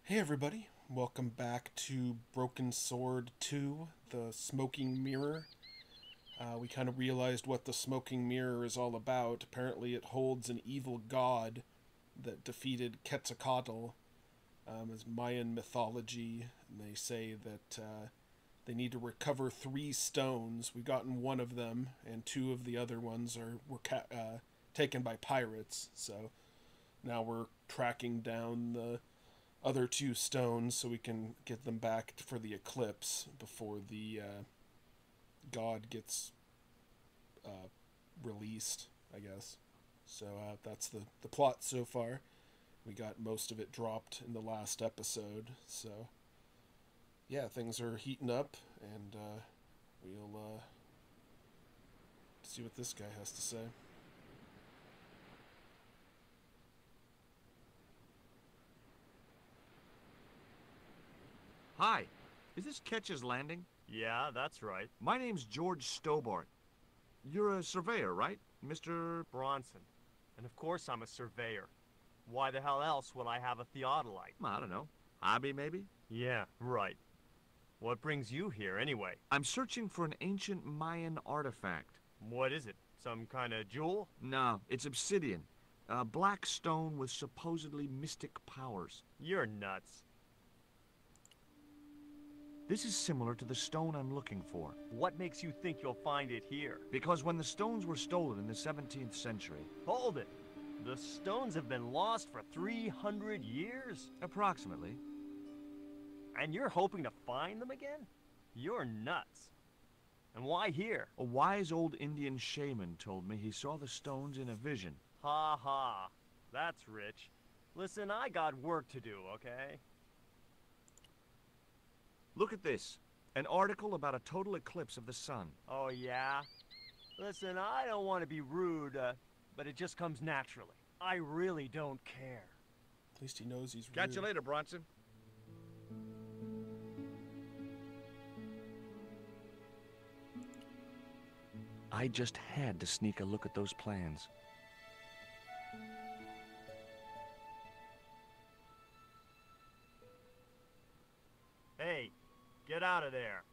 Hey everybody, welcome back to Broken Sword 2, the Smoking Mirror. We kind of realized what the Smoking Mirror is all about. Apparently it holds an evil god that defeated Quetzalcoatl as Mayan mythology. And they say that they need to recover 3 stones. We've gotten one of them, and 2 of the other ones were taken by pirates. So now we're tracking down the other 2 stones so we can get them back for the eclipse before the god gets released, I guess. So that's the plot so far. We got most of it dropped in the last episode. So yeah, things are heating up, and we'll see what this guy has to say. Hi, is this Ketch's Landing? Yeah, that's right. My name's George Stobart. You're a surveyor, right, Mr. Bronson. And of course I'm a surveyor. Why the hell else would I have a theodolite? I don't know. Hobby, maybe? Yeah, right. What brings you here, anyway? I'm searching for an ancient Mayan artifact. What is it? Some kind of jewel? No, it's obsidian. A black stone with supposedly mystic powers. You're nuts. This is similar to the stone I'm looking for. What makes you think you'll find it here? Because when the stones were stolen in the 17th century... Hold it! The stones have been lost for 300 years? Approximately. And you're hoping to find them again? You're nuts. And why here? A wise old Indian shaman told me he saw the stones in a vision. Ha ha. That's rich. Listen, I got work to do, okay? Look at this. An article about a total eclipse of the sun. Oh, yeah? Listen, I don't want to be rude, but it just comes naturally. I really don't care. At least he knows he's rude. Catch you later, Bronson. I just had to sneak a look at those plans. Hey, get out of there.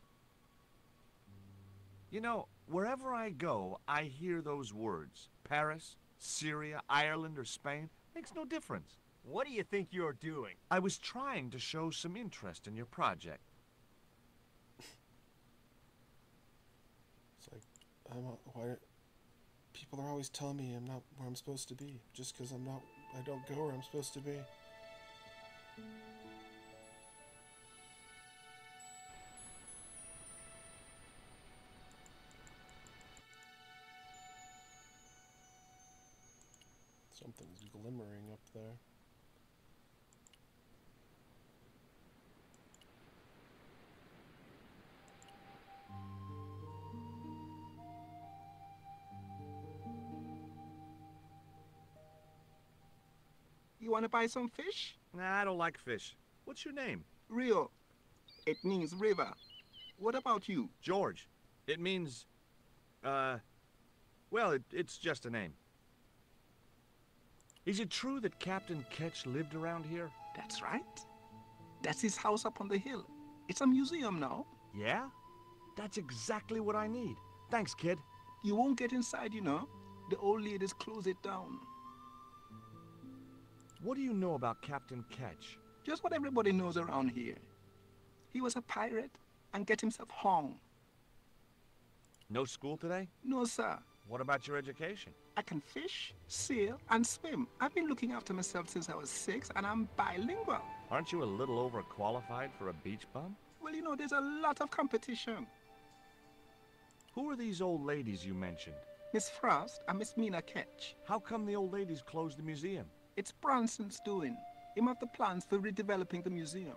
You know, wherever I go, I hear those words. Paris, Syria, Ireland, or Spain. Makes no difference. What do you think you're doing? I was trying to show some interest in your project. It's like, why? People are always telling me I'm not where I'm supposed to be, just because I don't go where I'm supposed to be. Something's glimmering up there. You want to buy some fish? Nah, I don't like fish. What's your name? Rio. It means river. What about you? George. It means, well, it's just a name. Is it true that Captain Ketch lived around here? That's right. That's his house up on the hill. It's a museum now. Yeah? That's exactly what I need. Thanks, kid. You won't get inside, you know. The old ladies close it down. What do you know about Captain Ketch? Just what everybody knows around here. He was a pirate and get himself hung. No school today? No, sir. What about your education? I can fish, sail, and swim. I've been looking after myself since I was 6, and I'm bilingual. Aren't you a little overqualified for a beach bum? Well, you know, there's a lot of competition. Who are these old ladies you mentioned? Miss Frost and Miss Mina Ketch. How come the old ladies closed the museum? It's Bronson's doing. Him have the plans for redeveloping the museum.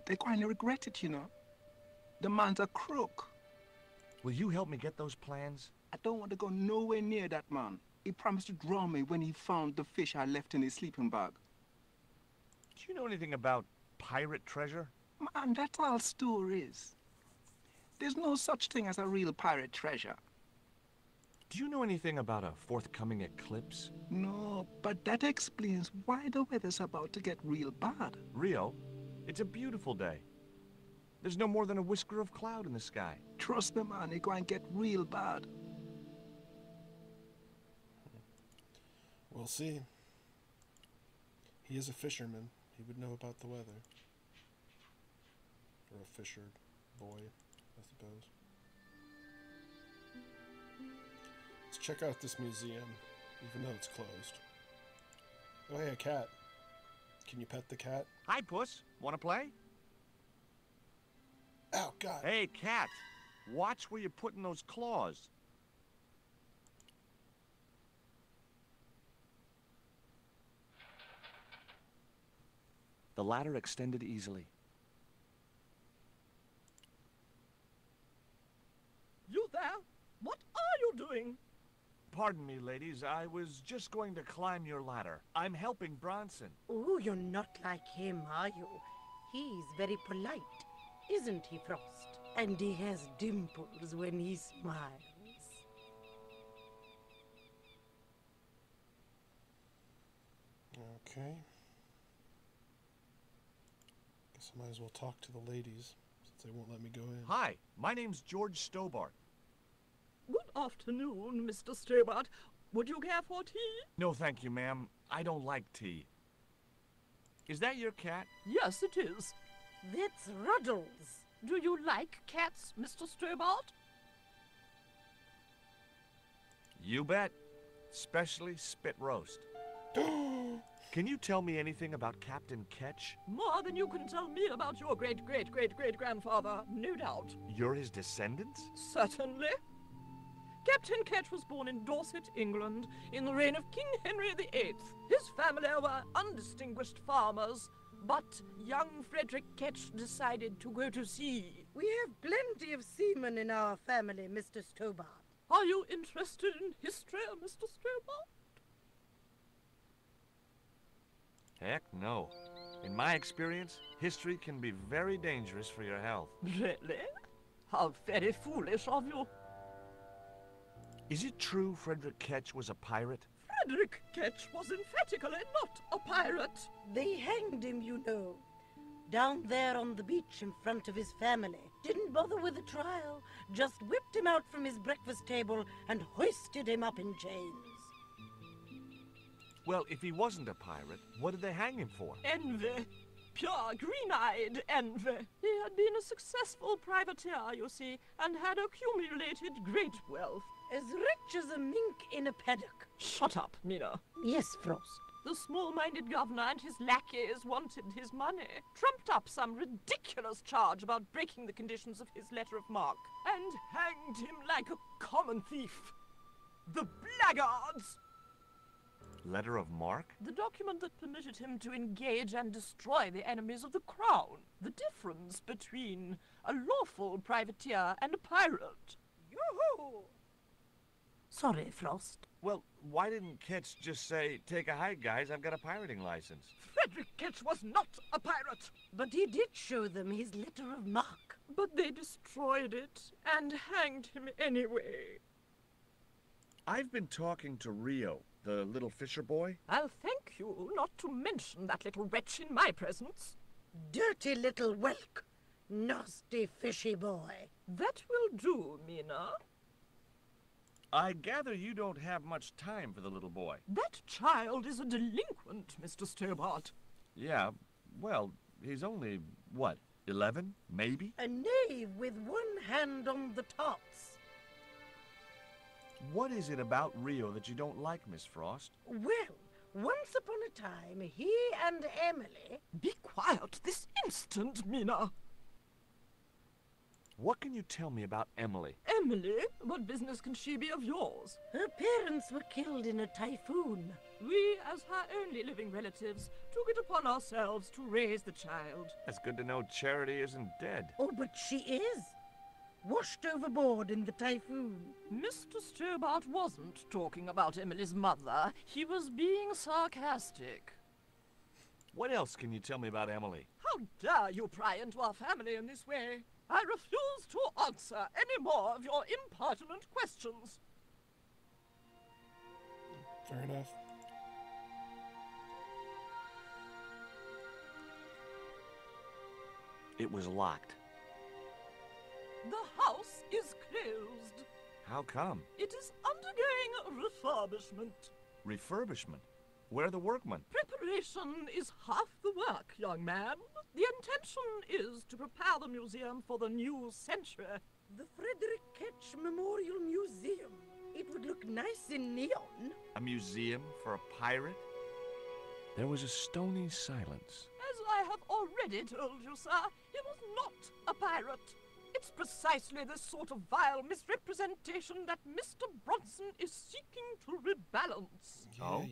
They're going to regret it, you know. The man's a crook. Will you help me get those plans? I don't want to go nowhere near that man. He promised to drown me when he found the fish I left in his sleeping bag. Do you know anything about pirate treasure? Man, that's all stories. There's no such thing as a real pirate treasure. Do you know anything about a forthcoming eclipse? No, but that explains why the weather's about to get real bad. Rio, It's a beautiful day. There's no more than a whisker of cloud in the sky. Trust me, man, it going get real bad. We'll see. He is a fisherman. He would know about the weather. Or a fisher boy, I suppose. Let's check out this museum, even though it's closed. Oh, hey, a cat. Can you pet the cat? Hi, Puss. Want to play? Oh, God. Hey, cat. Watch where you're putting those claws. The ladder extended easily. You there? What are you doing? Pardon me, ladies. I was just going to climb your ladder. I'm helping Bronson. Oh, you're not like him, are you? He's very polite, isn't he, Frost? And he has dimples when he smiles. Okay. Guess I might as well talk to the ladies, since they won't let me go in. Hi, my name's George Stobart. Good afternoon, Mr. Stobart. Would you care for tea? No, thank you, ma'am. I don't like tea. Is that your cat? Yes, it is. That's Ruddles. Do you like cats, Mr. Stobart? You bet. Especially spit roast. Can you tell me anything about Captain Ketch? More than you can tell me about your great-great-great-great-grandfather, no doubt. You're his descendants? Certainly. Captain Ketch was born in Dorset, England, in the reign of King Henry VIII. His family were undistinguished farmers, but young Frederick Ketch decided to go to sea. We have plenty of seamen in our family, Mr. Stobart. Are you interested in history, Mr. Stobart? Heck no. In my experience, history can be very dangerous for your health. Really? How very foolish of you. Is it true Frederick Ketch was a pirate? Frederick Ketch was emphatically not a pirate. They hanged him, you know. Down there on the beach in front of his family. Didn't bother with the trial. Just whipped him out from his breakfast table and hoisted him up in chains. Well, if he wasn't a pirate, what did they hang him for? Envy. Pure green-eyed envy. He had been a successful privateer, you see, and had accumulated great wealth. As rich as a mink in a paddock. Shut up, Mina. Yes, Frost. The small-minded governor and his lackeys wanted his money, trumped up some ridiculous charge about breaking the conditions of his letter of marque, and hanged him like a common thief. The blackguards! Letter of marque? The document that permitted him to engage and destroy the enemies of the crown. The difference between a lawful privateer and a pirate. Yoo-hoo! Sorry, Frost. Well, why didn't Ketch just say, take a hike, guys, I've got a pirating license? Frederick Ketch was not a pirate! But he did show them his letter of marque. But they destroyed it and hanged him anyway. I've been talking to Rio, the little fisher boy. I'll thank you not to mention that little wretch in my presence. Dirty little whelk. Nasty fishy boy. That will do, Mina. I gather you don't have much time for the little boy. That child is a delinquent, Mr. Stobart. Yeah, well, he's only, what, 11, maybe? A knave with one hand on the tops. What is it about Rio that you don't like, Miss Frost? Well, once upon a time, he and Emily... Be quiet this instant, Mina. What can you tell me about Emily? Emily? What business can she be of yours? Her parents were killed in a typhoon. We, as her only living relatives, took it upon ourselves to raise the child. It's good to know Charity isn't dead. Oh, but she is. Washed overboard in the typhoon. Mr. Stobart wasn't talking about Emily's mother. He was being sarcastic. What else can you tell me about Emily? How dare you pry into our family in this way? I refuse to answer any more of your impertinent questions. Fair enough. It was locked. The house is closed. How come? It is undergoing refurbishment. Refurbishment? Where are the workmen? Preparation is half the work, young man. The intention is to prepare the museum for the new century. The Frederick Ketch Memorial Museum. It would look nice in neon. A museum for a pirate? There was a stony silence. As I have already told you, sir, he was not a pirate. It's precisely this sort of vile misrepresentation that Mr. Bronson is seeking to rebalance. Oh?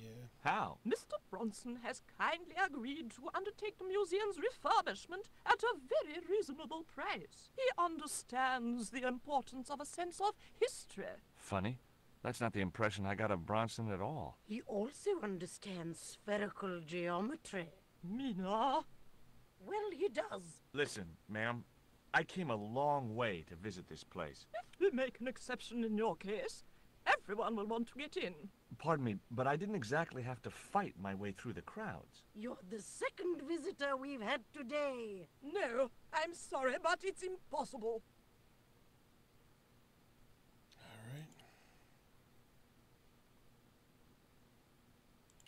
How? Mr. Bronson has kindly agreed to undertake the museum's refurbishment at a very reasonable price. He understands the importance of a sense of history. Funny. That's not the impression I got of Bronson at all. He also understands spherical geometry. Mina? Well, he does. Listen, ma'am. I came a long way to visit this place. If we make an exception in your case, everyone will want to get in. Pardon me, but I didn't exactly have to fight my way through the crowds. You're the second visitor we've had today. No, I'm sorry, but it's impossible. All right.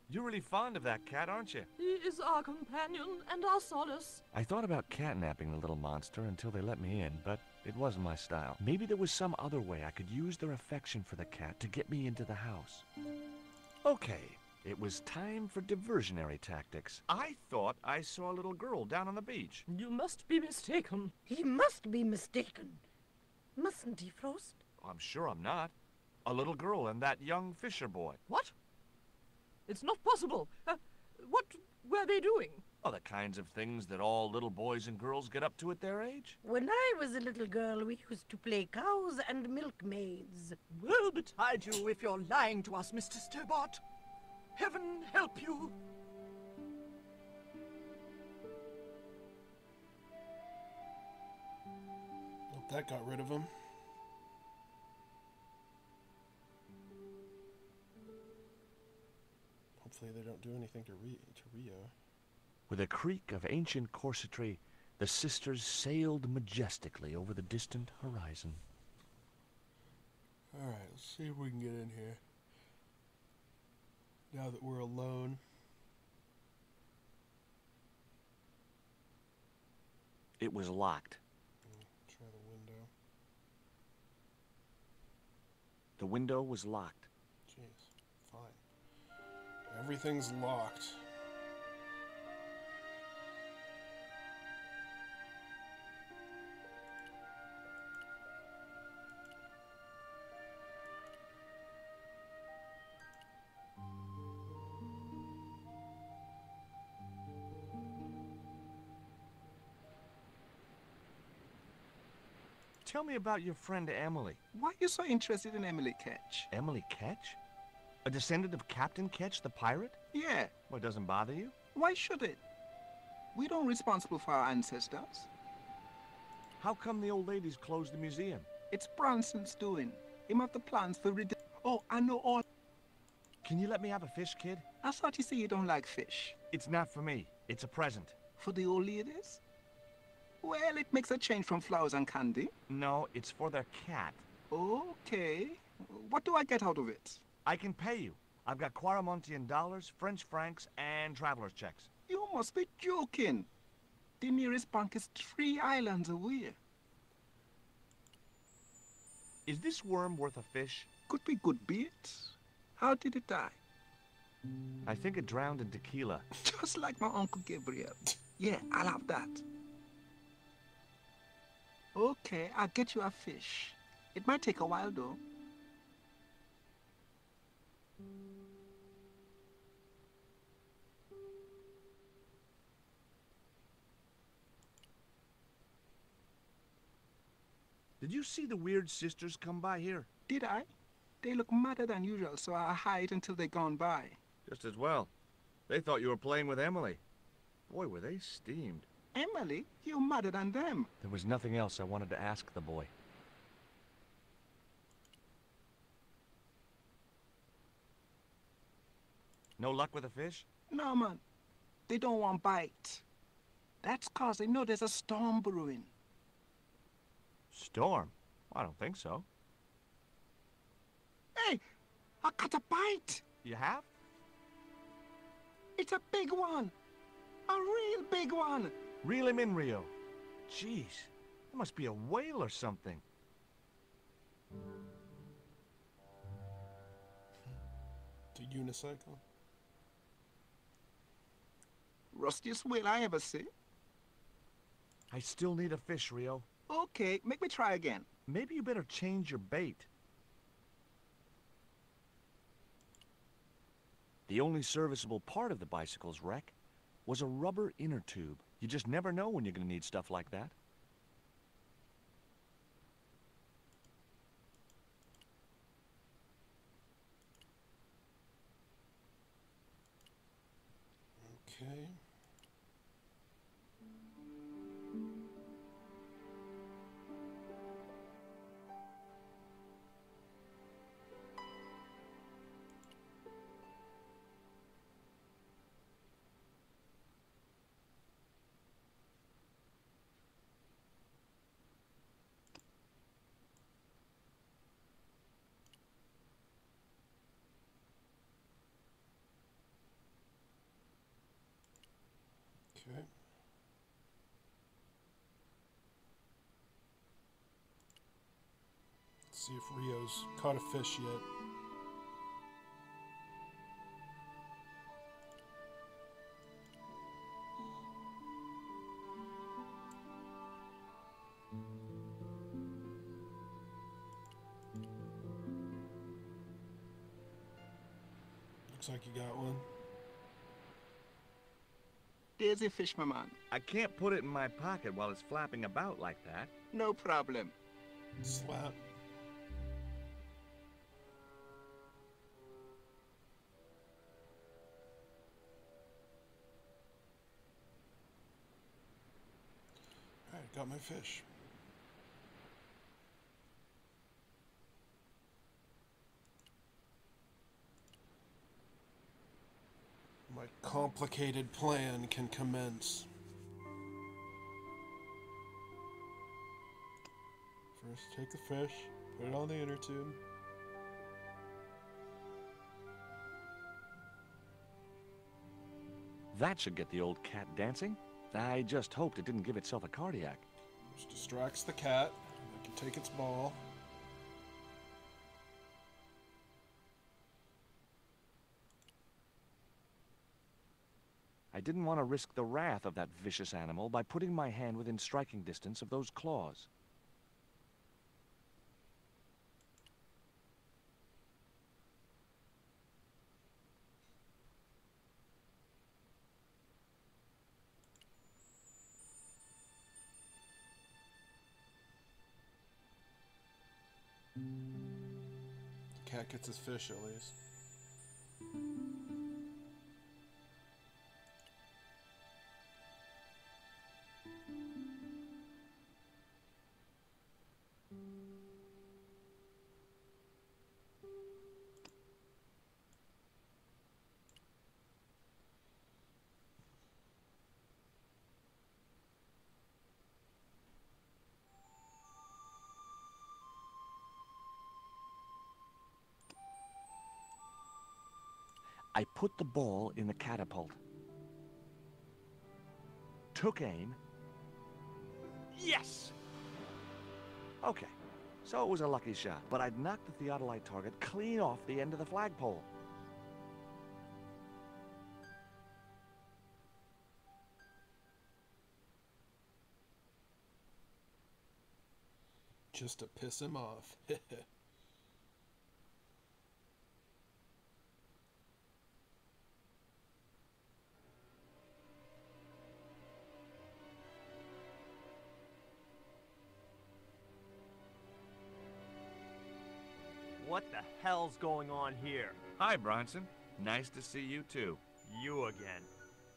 You're really fond of that cat, aren't you? He is our companion and our solace. I thought about catnapping the little monster until they let me in, but it wasn't my style. Maybe there was some other way I could use their affection for the cat to get me into the house. Okay, it was time for diversionary tactics. I thought I saw a little girl down on the beach. You must be mistaken. He must be mistaken. Mustn't he, Frost? I'm sure I'm not. A little girl and that young fisher boy. What? It's not possible. What were they doing? Oh, the kinds of things that all little boys and girls get up to at their age. When I was a little girl, we used to play cows and milkmaids. Woe betide you if you're lying to us, Mr. Stobart. Heaven help you. Well, that got rid of him. Hopefully they don't do anything to Rio. With a creak of ancient corsetry, the sisters sailed majestically over the distant horizon. Alright, let's see if we can get in here. Now that we're alone. It was locked. Try the window. The window was locked. Jeez, fine. Everything's locked. Tell me about your friend Emily. Why are you so interested in Emily Ketch? Emily Ketch? A descendant of Captain Ketch, the pirate? Yeah, Well, it doesn't bother you? why should it? We don't responsible for our ancestors. How come the old ladies closed the museum? It's Bronson's doing. Him have the plans for Oh, I know all. Can you let me have a fish, kid? I thought you say you don't like fish. It's not for me. It's a present. For the old ladies? Well, it makes a change from flowers and candy. No, it's for their cat. Okay. What do I get out of it? I can pay you. I've got Quaramontian dollars, French francs, and traveler's checks. You must be joking. The nearest bank is 3 islands away. Is this worm worth a fish? Could be good bait. How did it die? I think it drowned in tequila. Just like my Uncle Gabriel. Yeah, I'll have that. Okay, I'll get you a fish. It might take a while, though. Did you see the weird sisters come by here? Did I? They look madder than usual, so I hide until they're gone by. Just as well. They thought you were playing with Emily. Boy, were they steamed. Emily, you're madder than them. There was nothing else I wanted to ask the boy. No luck with a fish? No, man. They don't want bite. That's 'cause they know there's a storm brewing. Storm? I don't think so. Hey, I got a bite. You have? It's a big one. A real big one. Reel him in, Rio. Jeez, it must be a whale or something. To unicycle. Rustiest whale I ever see. I still need a fish, Rio. Okay, make me try again. Maybe you better change your bait. The only serviceable part of the bicycle's wreck was a rubber inner tube. You just never know when you're going to need stuff like that. Okay. Okay. Let's see if Rio's caught a fish yet. Looks like you got one. There's a fish, my man. I can't put it in my pocket while it's flapping about like that. No problem. Slap. Alright, got my fish. My complicated plan can commence. First, take the fish, put it on the inner tube. That should get the old cat dancing. I just hoped it didn't give itself a cardiac. Which distracts the cat. It can take its ball. I didn't want to risk the wrath of that vicious animal by putting my hand within striking distance of those claws. The cat gets his fish at least. I put the ball in the catapult. Took aim. Yes! Okay, so it was a lucky shot, but I'd knocked the theodolite target clean off the end of the flagpole. Just to piss him off. What the hell's going on here? Hi, Bronson. Nice to see you, too. You again.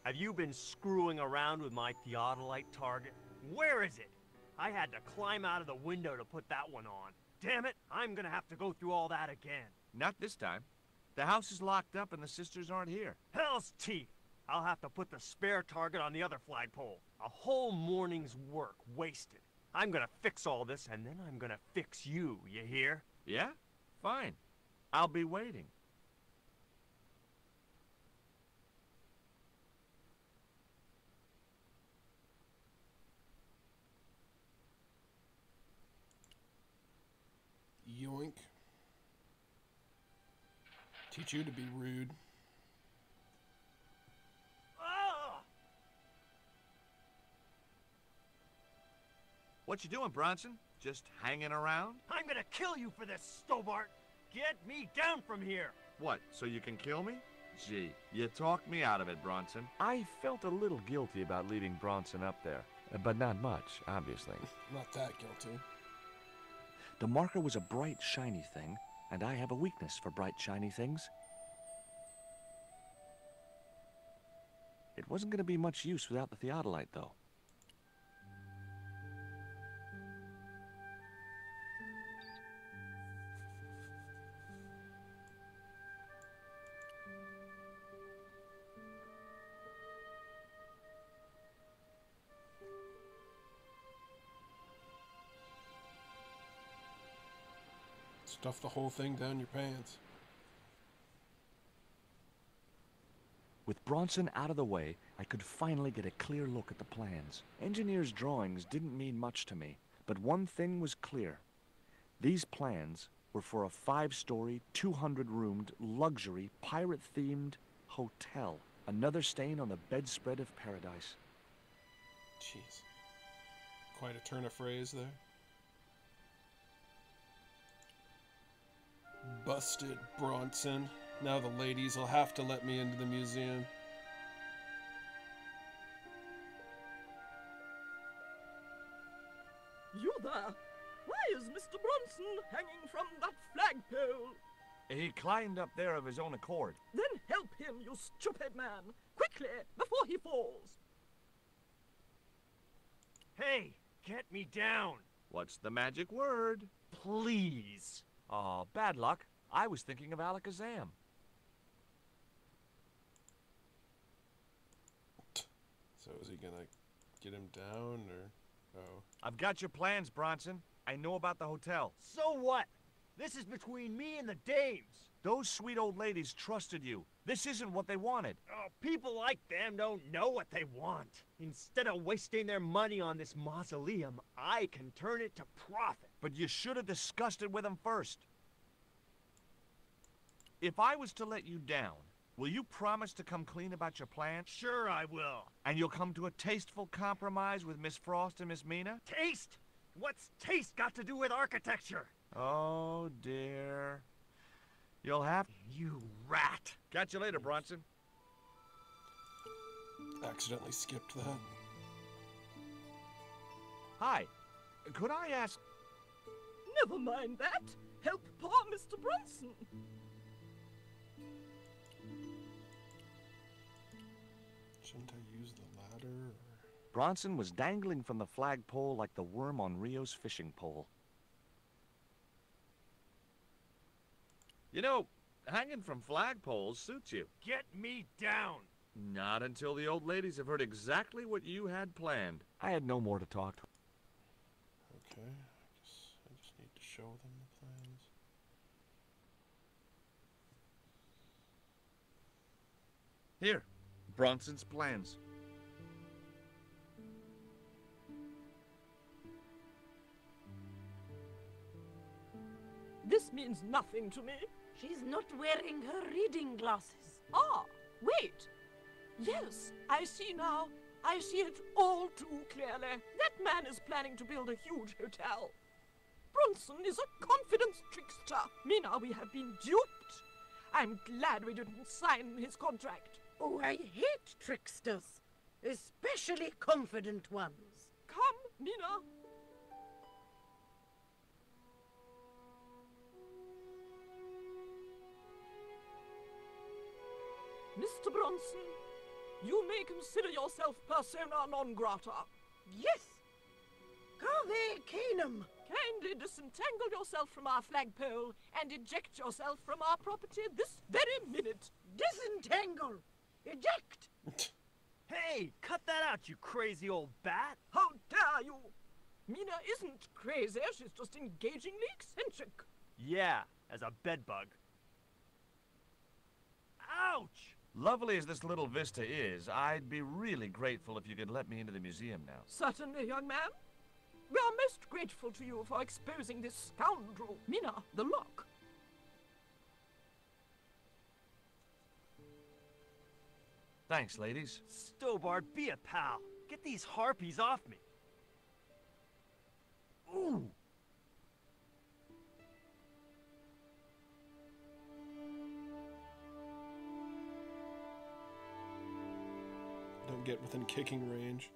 Have you been screwing around with my theodolite target? Where is it? I had to climb out of the window to put that one on. Damn it, I'm gonna have to go through all that again. Not this time. The house is locked up and the sisters aren't here. Hell's teeth! I'll have to put the spare target on the other flagpole. A whole morning's work wasted. I'm gonna fix all this, and then I'm gonna fix you, you hear? Yeah? Fine. I'll be waiting. Yoink. Teach you to be rude. Ah! What you doing, Bronson? Just hanging around? I'm gonna kill you for this, Stobart! Get me down from here! What, so you can kill me? Gee, you talked me out of it, Bronson. I felt a little guilty about leaving Bronson up there, but not much, obviously. Not that guilty. The marker was a bright, shiny thing, and I have a weakness for bright, shiny things. It wasn't going to be much use without the theodolite, though. Stuff the whole thing down your pants. With Bronson out of the way, I could finally get a clear look at the plans. Engineers' drawings didn't mean much to me, but one thing was clear. These plans were for a 5-story, 200-roomed, luxury, pirate-themed hotel. Another stain on the bedspread of paradise. Jeez. Quite a turn of phrase there. Busted, Bronson. Now the ladies will have to let me into the museum. You there? Why is Mr. Bronson hanging from that flagpole? He climbed up there of his own accord. Then help him, you stupid man! Quickly, before he falls! Hey, get me down! What's the magic word? Please! Oh, bad luck. I was thinking of Alakazam. So is he gonna get him down, or... Oh. I've got your plans, Bronson. I know about the hotel. So what? This is between me and the dames. Those sweet old ladies trusted you. This isn't what they wanted. Oh, people like them don't know what they want. Instead of wasting their money on this mausoleum, I can turn it to profit. But you should have discussed it with them first. If I was to let you down, will you promise to come clean about your plans? Sure I will. And you'll come to a tasteful compromise with Miss Frost and Miss Mina? Taste? What's taste got to do with architecture? Oh, dear. You'll have... You rat. Catch you later, Bronson. Accidentally skipped that. Hi. Could I ask... Never mind that. Help poor Mr. Bronson. Shouldn't I use the ladder, or... Bronson was dangling from the flagpole like the worm on Rio's fishing pole. You know, hanging from flagpoles suits you. Get me down. Not until the old ladies have heard exactly what you had planned. I had no more to talk to. Okay, I guess I just need to show them the plans. Here, Bronson's plans. This means nothing to me. She's not wearing her reading glasses. Ah, wait. Yes, I see now. I see it all too clearly. That man is planning to build a huge hotel. Bronson is a confidence trickster. Mina, we have been duped. I'm glad we didn't sign his contract. Oh, I hate tricksters, especially confident ones. Come, Mina. Mr. Bronson, you may consider yourself persona non grata. Yes. Cave Canum. Kindly disentangle yourself from our flagpole and eject yourself from our property this very minute. Disentangle. Eject. Hey, cut that out, you crazy old bat! How dare you! Mina isn't crazy, she's just engagingly eccentric. Yeah, as a bedbug. Ouch! Lovely as this little vista is, I'd be really grateful if you could let me into the museum now. Certainly, young man. We are most grateful to you for exposing this scoundrel, Mina, the lock. Thanks, ladies. Stobart, be a pal. Get these harpies off me. Ooh! Don't get within kicking range.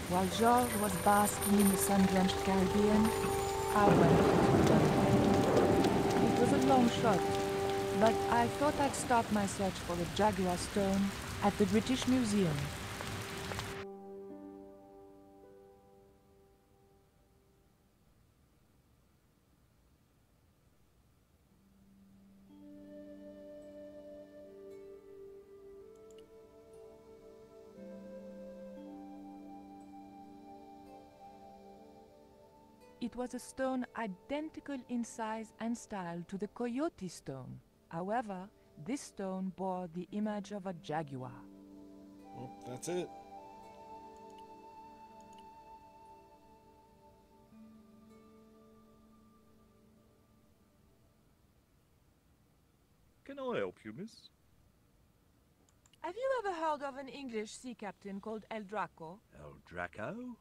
While George was basking in the sun-drenched Caribbean, I went to the jungle. It was a long shot, but I thought I'd start my search for the Jaguar Stone at the British Museum. It was a stone identical in size and style to the Coyote Stone. However, this stone bore the image of a jaguar. Well, that's it. Can I help you, miss? Have you ever heard of an English sea captain called El Draco? El Draco?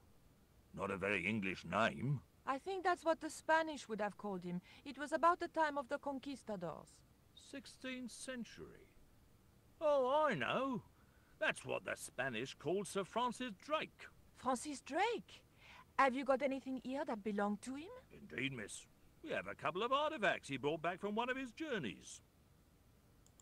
Not a very English name. I think that's what the Spanish would have called him. It was about the time of the conquistadors. 16th century. Oh, I know. That's what the Spanish called Sir Francis Drake. Francis Drake? Have you got anything here that belonged to him? Indeed, miss. We have a couple of artifacts he brought back from one of his journeys.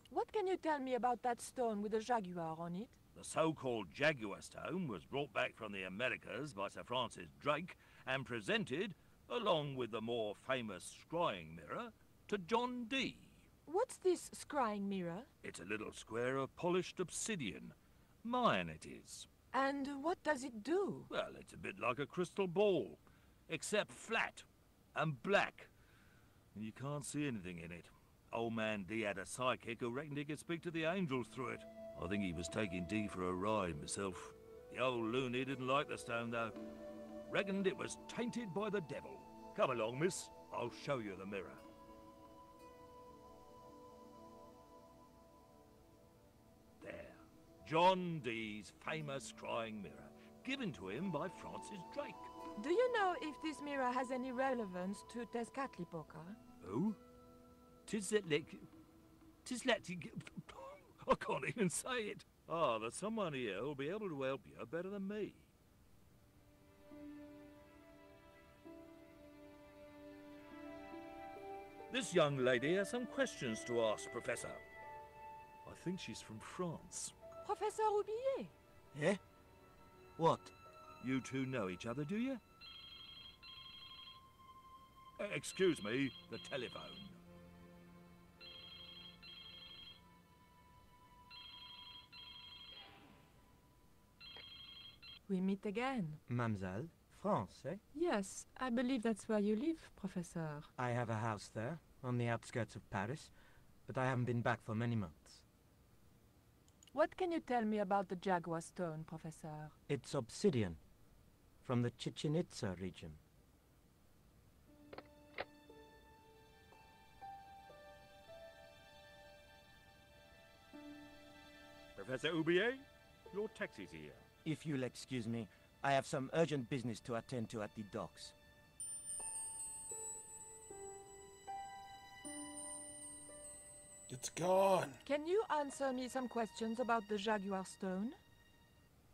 What can you tell me about that stone with a jaguar on it? The so-called Jaguar Stone was brought back from the Americas by Sir Francis Drake and presented, along with the more famous scrying mirror, to John Dee. What's this scrying mirror? It's a little square of polished obsidian. Mine it is. And what does it do? Well, it's a bit like a crystal ball, except flat and black. And you can't see anything in it. Old man Dee had a psychic who reckoned he could speak to the angels through it. I think he was taking Dee for a ride myself. The old loony didn't like the stone, though. Reckoned it was tainted by the devil. Come along, miss. I'll show you the mirror. There. John Dee's famous scrying mirror, given to him by Francis Drake. Do you know if this mirror has any relevance to Tezcatlipoca? Who? Tis that I can't even say it. Ah, there's someone here who'll be able to help you better than me. This young lady has some questions to ask, Professor. I think she's from France. Professor Roubillier? Eh? What? You two know each other, do you? Excuse me, the telephone. We meet again. Mademoiselle? France, eh? Yes, I believe that's where you live, Professor. I have a house there, on the outskirts of Paris, but I haven't been back for many months. What can you tell me about the Jaguar Stone, Professor? It's obsidian, from the Chichen Itza region. Professor Roubillier, your taxi's here. If you'll excuse me, I have some urgent business to attend to at the docks. It's gone. Can you answer me some questions about the Jaguar Stone?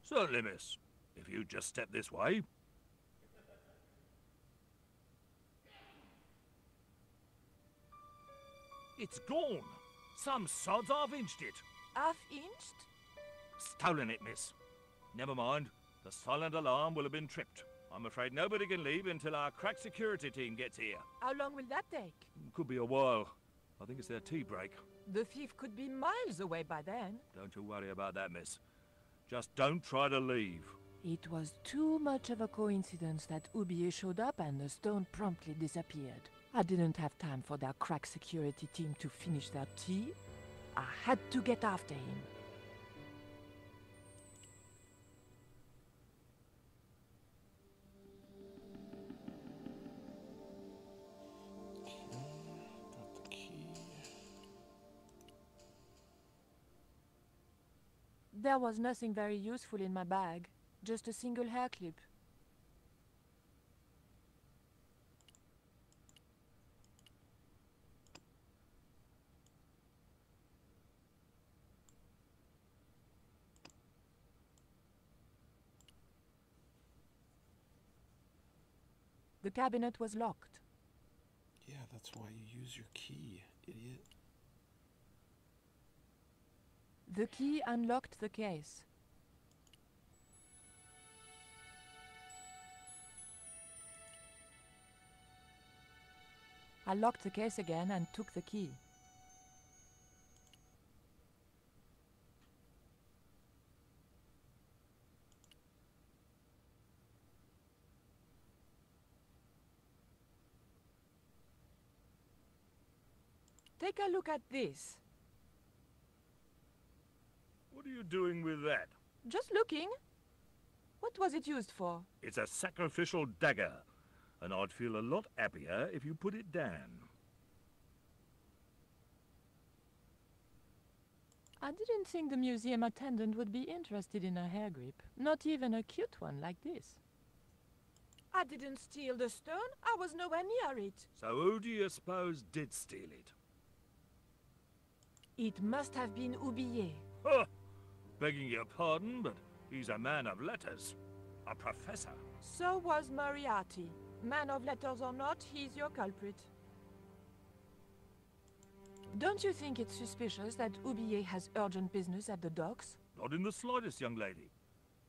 Certainly, miss. If you just step this way. It's gone. Some sods half-inched it. Half-inched? Stolen it, miss. Never mind. The silent alarm will have been tripped. I'm afraid nobody can leave until our crack security team gets here. How long will that take? Could be a while. I think it's their tea break. The thief could be miles away by then. Don't you worry about that, miss. Just don't try to leave. It was too much of a coincidence that Oublier showed up and the stone promptly disappeared. I didn't have time for their crack security team to finish their tea. I had to get after him. Got the key. There was nothing very useful in my bag, just a single hair clip. The cabinet was locked. Yeah, that's why you use your key, idiot. The key unlocked the case. I locked the case again and took the key. Take a look at this. What are you doing with that? Just looking. What was it used for? It's a sacrificial dagger, and I'd feel a lot happier if you put it down. I didn't think the museum attendant would be interested in a hair grip. Not even a cute one like this. I didn't steal the stone. I was nowhere near it. So who do you suppose did steal it? It must have been Oublier. Huh! Begging your pardon, but he's a man of letters. A professor. So was Moriarty. Man of letters or not, he's your culprit. Don't you think it's suspicious that Oublier has urgent business at the docks? Not in the slightest, young lady.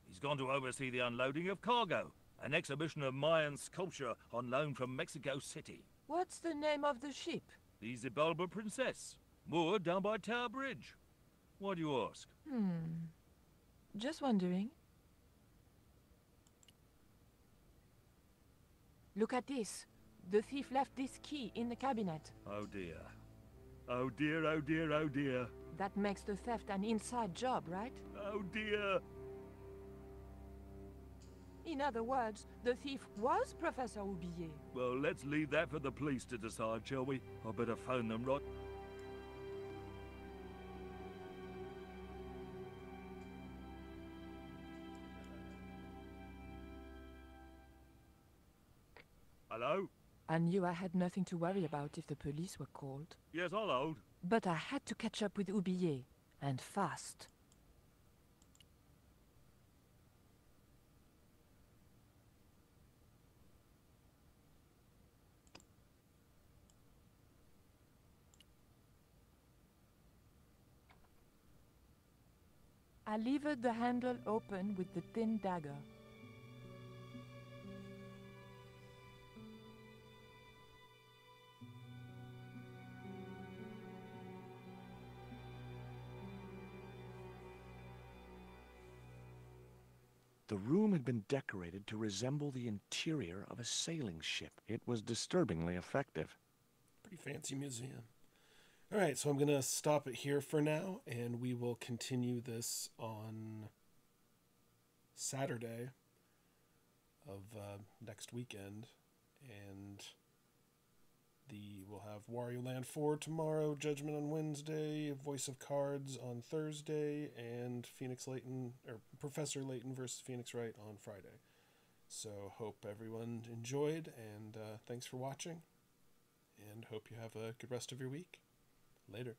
He's gone to oversee the unloading of cargo. An exhibition of Mayan sculpture on loan from Mexico City. What's the name of the ship? The Xibalba Princess. Moored down by Tower Bridge. Why do you ask? Just wondering. Look at this. The thief left this key in the cabinet. Oh dear. Oh dear, oh dear, oh dear. That makes the theft an inside job, right? Oh dear. In other words, the thief was Professor Oublier. Well, let's leave that for the police to decide, shall we? I better phone them, right? Hello? I knew I had nothing to worry about if the police were called. Yes, I'll hold. But I had to catch up with Oublier, and fast. I levered the handle open with the thin dagger. The room had been decorated to resemble the interior of a sailing ship. It was disturbingly effective. Pretty fancy museum. All right, so I'm going to stop it here for now, and we will continue this on Saturday of next weekend. And we'll have Wario Land 4 tomorrow, Judgment on Wednesday, Voice of Cards on Thursday, and Professor Layton versus Phoenix Wright on Friday. So hope everyone enjoyed, and thanks for watching, and hope you have a good rest of your week. Later.